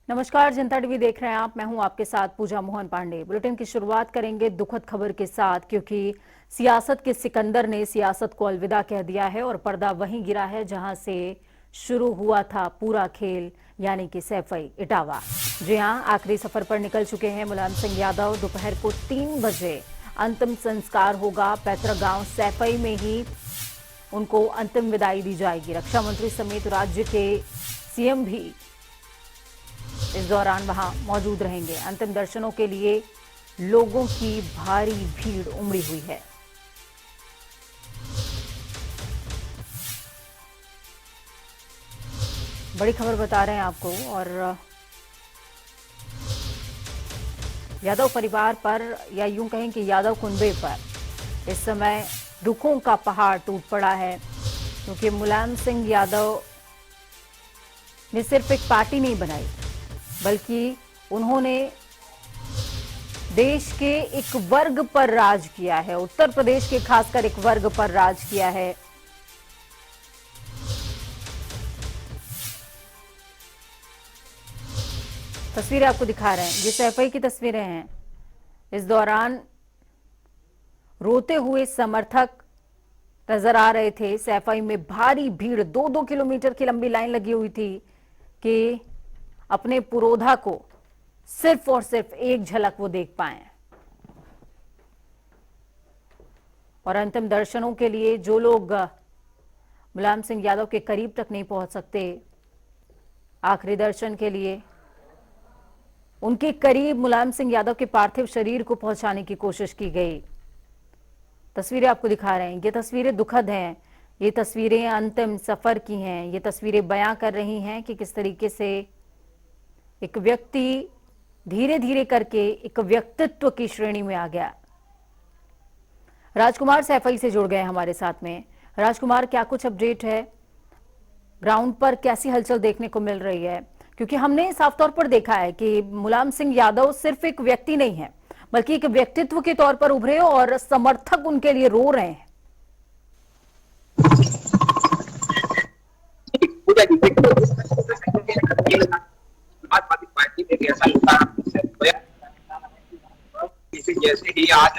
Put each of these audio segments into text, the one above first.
नमस्कार, जनता टीवी देख रहे हैं आप। मैं हूं आपके साथ पूजा मोहन पांडे। बुलेटिन की शुरुआत करेंगे दुखद खबर के साथ, क्योंकि सियासत के सिकंदर ने सियासत को अलविदा कह दिया है और पर्दा वहीं गिरा है जहां से शुरू हुआ था पूरा खेल, यानी कि सैफई इटावा। जी हां, आखिरी सफर पर निकल चुके हैं मुलायम सिंह यादव। दोपहर को 3 बजे अंतिम संस्कार होगा। पैतृक गांव सैफई में ही उनको अंतिम विदाई दी जाएगी। रक्षा मंत्री समेत राज्य के सीएम भी इस दौरान वहां मौजूद रहेंगे। अंतिम दर्शनों के लिए लोगों की भारी भीड़ उमड़ी हुई है। बड़ी खबर बता रहे हैं आपको। और यादव परिवार पर, या यूं कहें कि यादव कुनबे पर इस समय दुखों का पहाड़ टूट पड़ा है, क्योंकि मुलायम सिंह यादव ने सिर्फ एक पार्टी नहीं बनाई, बल्कि उन्होंने देश के एक वर्ग पर राज किया है। उत्तर प्रदेश के खासकर एक वर्ग पर राज किया है। तस्वीरें आपको दिखा रहे हैं, ये सैफई की तस्वीरें हैं। इस दौरान रोते हुए समर्थक नजर आ रहे थे। सैफई में भारी भीड़, 2-2 किलोमीटर की लंबी लाइन लगी हुई थी कि अपने पुरोधा को सिर्फ और सिर्फ एक झलक वो देख पाए। और अंतिम दर्शनों के लिए जो लोग मुलायम सिंह यादव के करीब तक नहीं पहुंच सकते, आखिरी दर्शन के लिए उनके करीब मुलायम सिंह यादव के पार्थिव शरीर को पहुंचाने की कोशिश की गई। तस्वीरें आपको दिखा रहे हैं। ये तस्वीरें दुखद हैं। ये तस्वीरें अंतिम सफर की हैं। ये तस्वीरें बयां कर रही हैं कि किस तरीके से एक व्यक्ति धीरे धीरे करके एक व्यक्तित्व की श्रेणी में आ गया। राजकुमार सैफई से जुड़ गए हमारे साथ में। राजकुमार, क्या कुछ अपडेट है? ग्राउंड पर कैसी हलचल देखने को मिल रही है? क्योंकि हमने साफ तौर पर देखा है कि मुलायम सिंह यादव सिर्फ एक व्यक्ति नहीं है, बल्कि एक व्यक्तित्व के तौर पर उभरे और समर्थक उनके लिए रो रहे हैं। समाजवादी पार्टी में ऐसा जैसे ही आज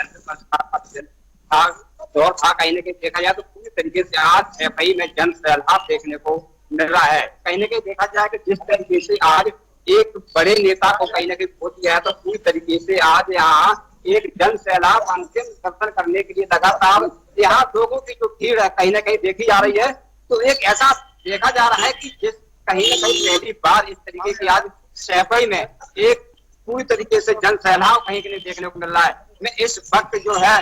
दौर था, कहीं ना कहीं देखा जाए तो पूरी तरीके से आज एफआई में जन सैलाब देखने को मिल रहा है। कहीं ना कहीं देखा जाए कि जिस तरीके से आज एक बड़े नेता को कहीं ना कहीं खो दिया है, तो पूरी तरीके से आज यहाँ एक जन सैलाब अंतिम दर्शन करने के लिए लगातार यहाँ लोगों की जो भीड़ है कहीं ना कहीं देखी जा रही है। तो एक ऐसा देखा जा रहा है कि जिस कहीं ना कहीं पहली बार इस तरीके की आज सैफई में एक पूरी तरीके से जन सैलाब कहीं के लिए देखने को मिल रहा है। मैं इस वक्त जो है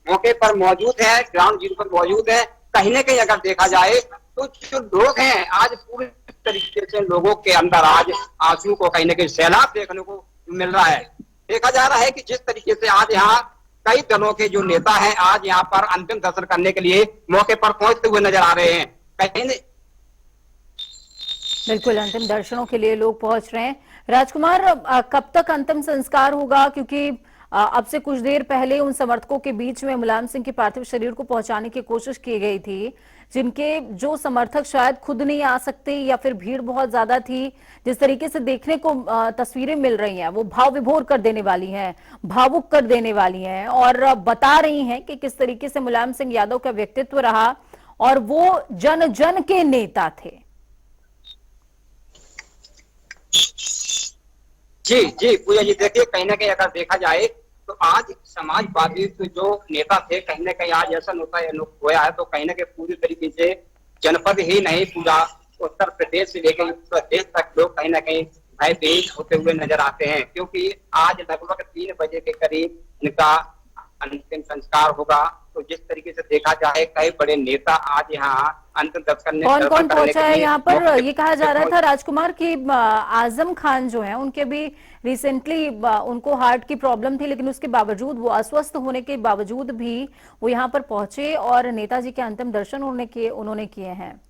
मौके पर मौजूद है, ग्राउंड जीरो पर मौजूद है। कहीं ना कहीं अगर देखा जाए तो जो लोग हैं आज पूरी तरीके से लोगों के अंदर आज आंसू को कहीं ना कहीं सैलाब देखने को मिल रहा है। देखा जा रहा है कि जिस तरीके से आज यहाँ कई दलों के जो नेता हैं आज यहाँ पर अंतिम दर्शन करने के लिए मौके पर पहुंचते हुए नजर आ रहे हैं। कहीं बिल्कुल, अंतिम दर्शनों के लिए लोग पहुंच रहे हैं। राजकुमार, कब तक अंतिम संस्कार होगा? क्योंकि अब से कुछ देर पहले उन समर्थकों के बीच में मुलायम सिंह के पार्थिव शरीर को पहुंचाने की कोशिश की गई थी, जिनके जो समर्थक शायद खुद नहीं आ सकते या फिर भीड़ बहुत ज्यादा थी। जिस तरीके से देखने को तस्वीरें मिल रही हैं, वो भाव विभोर कर देने वाली हैं, भावुक कर देने वाली हैं, और बता रही हैं कि किस तरीके से मुलायम सिंह यादव का व्यक्तित्व रहा और वो जन जन के नेता थे। जी जी पूजा जी, देखिए कहीं ना कहीं अगर देखा जाए तो आज समाजवादी जो नेता थे कहीं ना कहीं आज ऐसा होता है हुआ है, तो कहीं ना कहीं पूरी तरीके से जनपद ही नहीं पूरा उत्तर प्रदेश से लेकर प्रदेश तक लोग कहीं ना कहीं भयभीत होते हुए नजर आते हैं। क्योंकि आज लगभग 3 बजे के करीब इनका अंतिम संस्कार होगा। तो जिस तरीके से देखा जाए कई बड़े नेता आज यहाँ अंतिम दर्शन कौन कौन पहुंचा है यहाँ पर? ये कहा जा रहा था राजकुमार कि आजम खान जो है उनके भी रिसेंटली उनको हार्ट की प्रॉब्लम थी, लेकिन उसके बावजूद, वो अस्वस्थ होने के बावजूद भी वो यहाँ पर पहुंचे और नेताजी के अंतिम दर्शन उन्होंने किए हैं।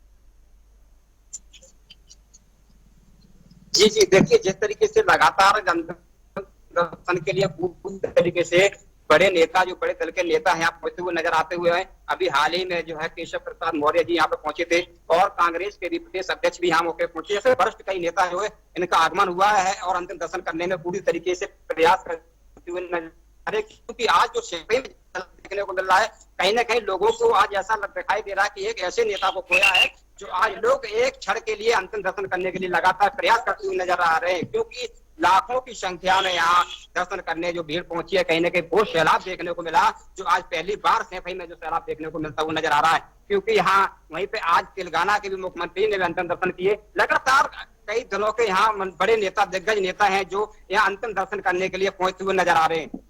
जी जी, देखिए जिस तरीके से लगातार दर्शन के लिए पूरी तरीके से बड़े नेता, जो बड़े दल के नेता हैं, आप पहुंचते हुए नजर आते हुए हैं। अभी हाल ही में जो है केशव प्रसाद मौर्य जी यहाँ पे पहुंचे थे और कांग्रेस के भी प्रदेश अध्यक्ष भी यहाँ मौके पहुंचे। ऐसे वरिष्ठ कई नेता जो है इनका आगमन हुआ है और अंतिम दर्शन करने में पूरी तरीके से प्रयास करते हुए नजर आ रहे, क्योंकि आज जो शेपई में देखने को मिल रहा है, कहीं ना कहीं लोगों को आज ऐसा दिखाई दे रहा है कि एक ऐसे नेता को खोया है जो आज लोग एक क्षण के लिए अंतिम दर्शन करने के लिए लगातार प्रयास करते हुए नजर आ रहे हैं। क्योंकि लाखों की संख्या में यहाँ दर्शन करने जो भीड़ पहुंची है, कहीं ना कहीं वो सैलाब देखने को मिला जो आज पहली बार सैफई में जो सैलाब देखने को मिलता हुआ नजर आ रहा है। क्योंकि यहाँ वहीं पे आज तेलंगाना के भी मुख्यमंत्री ने भी अंतिम दर्शन किए। लगातार कई दलों के यहाँ बड़े नेता, दिग्गज नेता हैं जो यहाँ अंतिम दर्शन करने के लिए पहुंचते हुए नजर आ रहे हैं।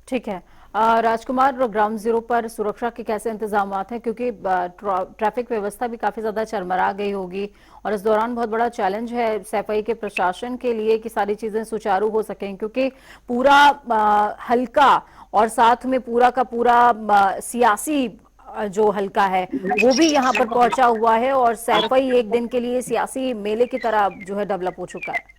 ठीक है। राजकुमार, ग्राउंड जीरो पर सुरक्षा के कैसे इंतजाम हैं, क्योंकि ट्रैफिक व्यवस्था भी काफी ज्यादा चरमरा गई होगी और इस दौरान बहुत बड़ा चैलेंज है सैफई के प्रशासन के लिए कि सारी चीजें सुचारू हो सकें, क्योंकि पूरा हल्का और साथ में पूरा का पूरा सियासी जो हल्का है वो भी यहाँ पर पहुंचा हुआ है और सैफई एक दिन के लिए सियासी मेले की तरह जो है डेवलप हो चुका है।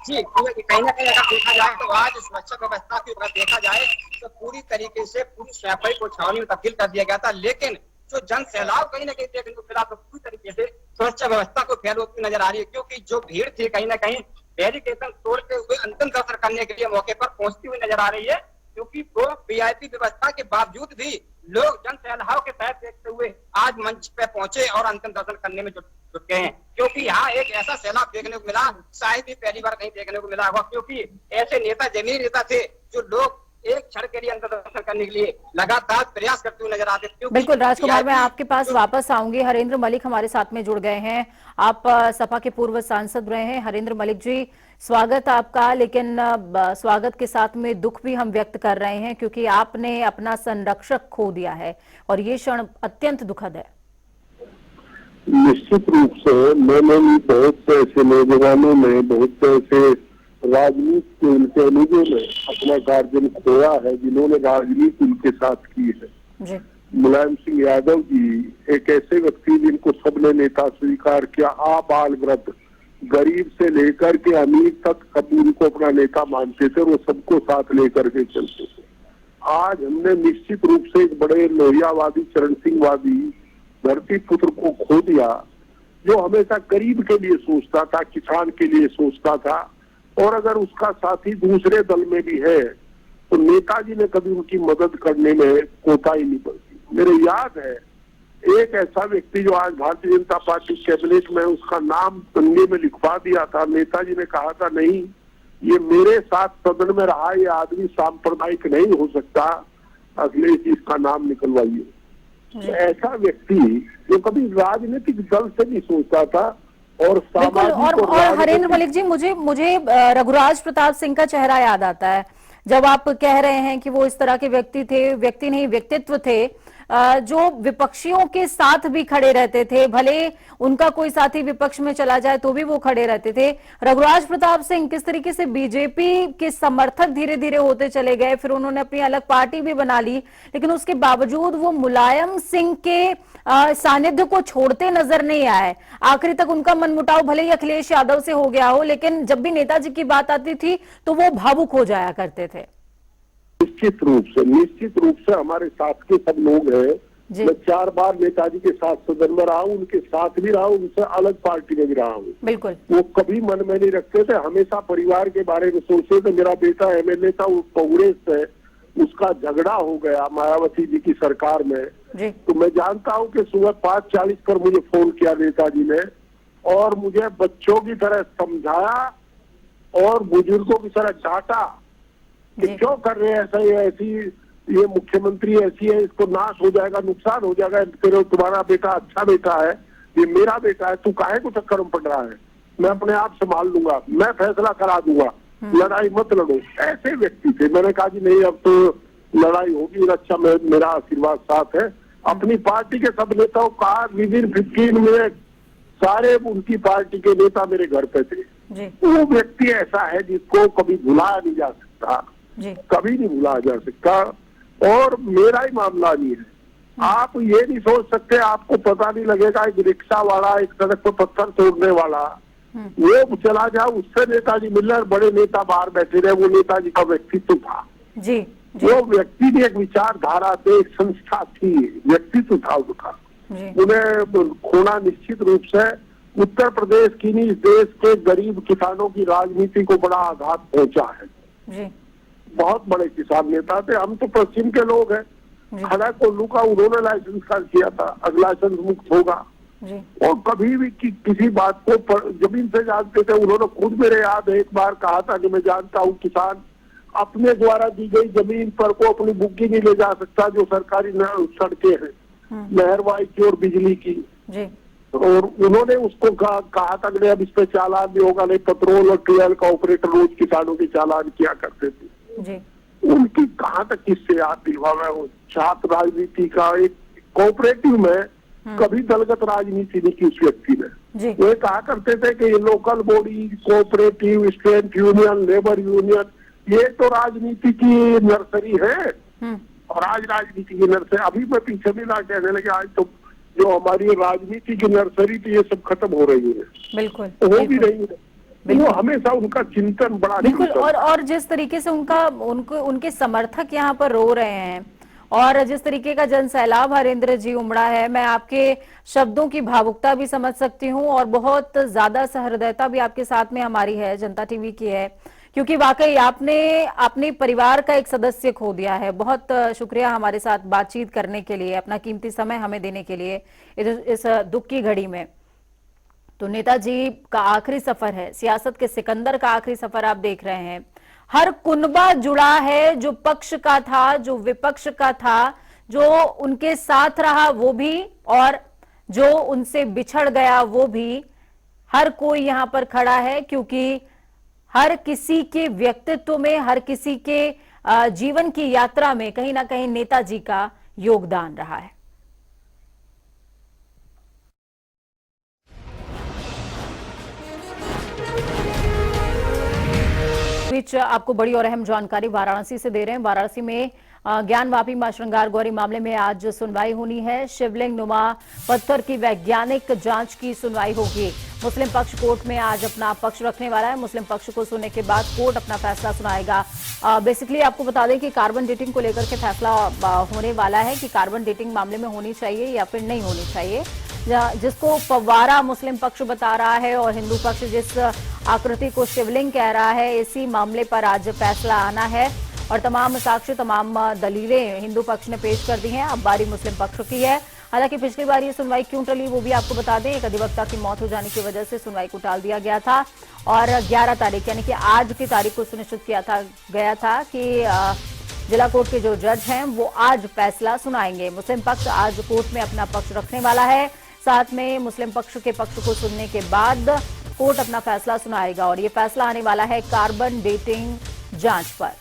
जी, कहीं ना कहीं अगर देखा जाए तो आज सुरक्षा व्यवस्था की अगर देखा जाए तो पूरी तरीके से पूरी सैफई को छावनी में तब्दील कर दिया गया था। लेकिन जो जन सैलाब कहीं ना कहीं देखने को मिला तो पूरी तरीके से सुरक्षा व्यवस्था को फैल होती नजर आ रही है, क्योंकि जो भीड़ थी कहीं ना कहीं बैरिकेड तोड़ते हुए अंतिम दर्शन करने के लिए मौके पर पहुंचती हुई नजर आ रही है। क्योंकि वो वीआईपी व्यवस्था के बावजूद भी लोग जन सैलाब के तहत देखते हुए आज मंच पे पहुंचे और अंतिम दर्शन करने में जुट गए हैं। क्योंकि यहाँ एक ऐसा सैलाब देखने को मिला, शायद ही पहली बार कहीं देखने को मिला होगा, क्योंकि ऐसे नेता, जमीनी नेता थे जो लोग एक क्षण के लिए अंतर दर्शन करने के लिए लगातार प्रयास करते हुए नजर आते थे। बिल्कुल राजकुमार, मैं आपके पास वापस आऊंगी। हरेंद्र मलिक हमारे साथ में जुड़ गए हैं। आप सपा के पूर्व सांसद रहे हैं। हरेंद्र मलिक जी, स्वागत आपका। लेकिन स्वागत के साथ में दुख भी हम व्यक्त कर रहे हैं, क्योंकि आपने अपना संरक्षक खो दिया है और ये क्षण अत्यंत दुखद है। निश्चित रूप से मैंने भी बहुत से ऐसे नौजवानों में, बहुत से ऐसे राजनीति के उनके अनुजों ने अपना गार्जियन खोया है जिन्होंने राजनीति उनके साथ की है जी। मुलायम सिंह यादव जी एक ऐसे व्यक्ति जिनको सबने नेता स्वीकार किया, आबाल वृद्ध, गरीब से लेकर के अमीर तक सब उनको अपना नेता मानते थे और वो सबको साथ लेकर के चलते थे। आज हमने निश्चित रूप से एक बड़े लोहियावादी, चरण सिंहवादी धरती पुत्र को खो दिया, जो हमेशा गरीब के लिए सोचता था, किसान के लिए सोचता था। और अगर उसका साथी दूसरे दल में भी है तो नेताजी ने कभी उनकी मदद करने में कोताही नहीं बरती। मेरे याद है एक ऐसा व्यक्ति जो आज भारतीय जनता पार्टी कैबिनेट में, उसका नाम तंगे में लिखवा दिया था। नेताजी ने कहा था नहीं, ये मेरे साथ सदन में रहा ये आदमी सांप्रदायिक नहीं हो सकता, अगले इसका नाम निकलवाइए। ऐसा व्यक्ति जो कभी राजनीतिक दल से नहीं सोचता था और बिल्कुल। और हरेंद्र मलिक जी, मुझे रघुराज प्रताप सिंह का चेहरा याद आता है जब आप कह रहे हैं कि वो इस तरह के व्यक्ति थे, व्यक्ति नहीं व्यक्तित्व थे जो विपक्षियों के साथ भी खड़े रहते थे, भले उनका कोई साथी विपक्ष में चला जाए तो भी वो खड़े रहते थे। रघुराज प्रताप सिंह किस तरीके से बीजेपी के समर्थक धीरे धीरे होते चले गए, फिर उन्होंने अपनी अलग पार्टी भी बना ली, लेकिन उसके बावजूद वो मुलायम सिंह के सानिध्य को छोड़ते नजर नहीं आए। आखिरी तक उनका मनमुटाव भले ही अखिलेश यादव से हो गया हो, लेकिन जब भी नेताजी की बात आती थी तो वो भावुक हो जाया करते थे। निश्चित रूप से हमारे साथ के सब लोग हैं। मैं 4 बार नेताजी के साथ सदन में रहा हूँ, उनके साथ भी रहा हूँ, उनसे अलग पार्टी में भी रहा हूँ। बिल्कुल। वो कभी मन में नहीं रखते थे, हमेशा परिवार के बारे में सोचते थे। मेरा बेटा एमएलए था, वो कांग्रेस से उसका झगड़ा हो गया मायावती जी की सरकार में जी। तो मैं जानता हूँ कि सुबह 5:40 पर मुझे फोन किया नेताजी ने और मुझे बच्चों की तरह समझाया और बुजुर्गों की तरह डांटा कि क्यों कर रहे हैं ऐसा, ये मुख्यमंत्री ऐसी है, इसको नाश हो जाएगा, नुकसान हो जाएगा, फिर तुम्हारा बेटा अच्छा बेटा है, ये मेरा बेटा है, तू काहे को चक्कर में पड़ रहा है, मैं अपने आप संभाल लूंगा, मैं फैसला करा दूंगा, लड़ाई मत लड़ो। ऐसे व्यक्ति थे। मैंने कहा कि नहीं, अब तो लड़ाई होगी, अच्छा मेरा आशीर्वाद साथ है। अपनी पार्टी के सब नेताओं का विदिन 15 मिनट सारे उनकी पार्टी के नेता मेरे घर पे थे। वो व्यक्ति ऐसा है जिसको कभी भुलाया नहीं जा सकता, कभी नहीं भुलाया जा सकता। और मेरा ही मामला नहीं है, आप ये नहीं सोच सकते, आपको पता नहीं लगेगा एक रिक्शा वाला, एक सड़क पर पत्थर तोड़ने वाला, वो चला जाए, उससे नेताजी मिलना, बड़े नेता बाहर बैठे रहे, वो नेताजी का व्यक्तित्व था। जी, जी। वो व्यक्ति की एक विचारधारा थी, एक संस्था थी, व्यक्तित्व था उसका। उन्हें खोना निश्चित रूप से उत्तर प्रदेश की नहीं, इस देश के गरीब किसानों की राजनीति को बड़ा आघात पहुंचा है। जी। बहुत बड़े किसान नेता थे। हम तो पश्चिम के लोग हैं। खड़ा कोल्लू का उन्होंने लाइसेंस कर किया था, अब लाइसेंस मुक्त होगा। जी। और कभी भी किसी बात को जमीन से जानते थे। उन्होंने खुद, मेरे याद है, एक बार कहा था कि मैं जानता हूँ किसान अपने द्वारा दी गई जमीन पर को अपनी बुग्गी नहीं ले जा सकता, जो सरकारी सड़कें हैं, नहरवाई की और बिजली की। जी। और उन्होंने उसको कहा था कि अब इस पे चालान नहीं होगा, नहीं। पेट्रोल और डीजल का ऑपरेटर रोज किसानों के चालान किया करते थे। जी। उनकी कहाँ तक किससे आती हुआ, वो छात्र राजनीति का एक कोऑपरेटिव में कभी दलगत राजनीति नहीं की उस व्यक्ति ने। वो कहा करते थे कि ये local body, cooperative, student union, labour union, ये तो राजनीति की नर्सरी है। और आज राजनीति की नर्सरी, अभी मैं पीछे भी ना कहने लगे, आज तो जो हमारी राजनीति की नर्सरी थी, ये सब खत्म हो रही है। बिल्कुल हो भी रही है। वो हमेशा उनका चिंतन बड़ा बिल्कुल। और जिस तरीके से उनके समर्थक यहाँ पर रो रहे हैं, और जिस तरीके का जन सैलाब हरेंद्र जी उमड़ा है, मैं आपके शब्दों की भावुकता भी समझ सकती हूँ, और बहुत ज्यादा सहृदयता भी आपके साथ में हमारी है, जनता टीवी की है, क्योंकि वाकई आपने अपने परिवार का एक सदस्य खो दिया है। बहुत शुक्रिया हमारे साथ बातचीत करने के लिए, अपना कीमती समय हमें देने के लिए इस दुख की घड़ी में। तो नेताजी का आखिरी सफर है, सियासत के सिकंदर का आखिरी सफर आप देख रहे हैं। हर कुनबा जुड़ा है, जो पक्ष का था, जो विपक्ष का था, जो उनके साथ रहा वो भी, और जो उनसे बिछड़ गया वो भी। हर कोई यहां पर खड़ा है, क्योंकि हर किसी के व्यक्तित्व में, हर किसी के जीवन की यात्रा में कहीं ना कहीं नेताजी का योगदान रहा है। बीच आपको बड़ी और अहम जानकारी वाराणसी से दे रहे हैं। वाराणसी में ज्ञानवापी मां श्रृंगार गौरी मामले में आज सुनवाई होनी है। शिवलिंग नुमा पत्थर की वैज्ञानिक जांच की सुनवाई होगी। मुस्लिम पक्ष कोर्ट में आज अपना पक्ष रखने वाला है। मुस्लिम पक्ष को सुनने के बाद कोर्ट अपना फैसला सुनाएगा। बेसिकली आपको बता दें कि कार्बन डेटिंग को लेकर के फैसला होने वाला है कि कार्बन डेटिंग मामले में होनी चाहिए या फिर नहीं होनी चाहिए, जिसको फव्वारा मुस्लिम पक्ष बता रहा है और हिंदू पक्ष जिस आकृति को शिवलिंग कह रहा है। इसी मामले पर आज फैसला आना है, और तमाम साक्ष्य, तमाम दलीलें हिंदू पक्ष ने पेश कर दी हैं। अब बारी मुस्लिम पक्ष की है। हालांकि पिछली बार ये सुनवाई क्यों टली वो भी आपको बता दें। एक अधिवक्ता की मौत हो जाने की वजह से सुनवाई को टाल दिया गया था, और 11 तारीख यानी कि आज की तारीख को सुनिश्चित गया था कि जिला कोर्ट के जो जज हैं वो आज फैसला सुनाएंगे। मुस्लिम पक्ष आज कोर्ट में अपना पक्ष रखने वाला है। साथ में मुस्लिम पक्ष के पक्ष को सुनने के बाद कोर्ट अपना फैसला सुनाएगा, और ये फैसला आने वाला है कार्बन डेटिंग जांच पर।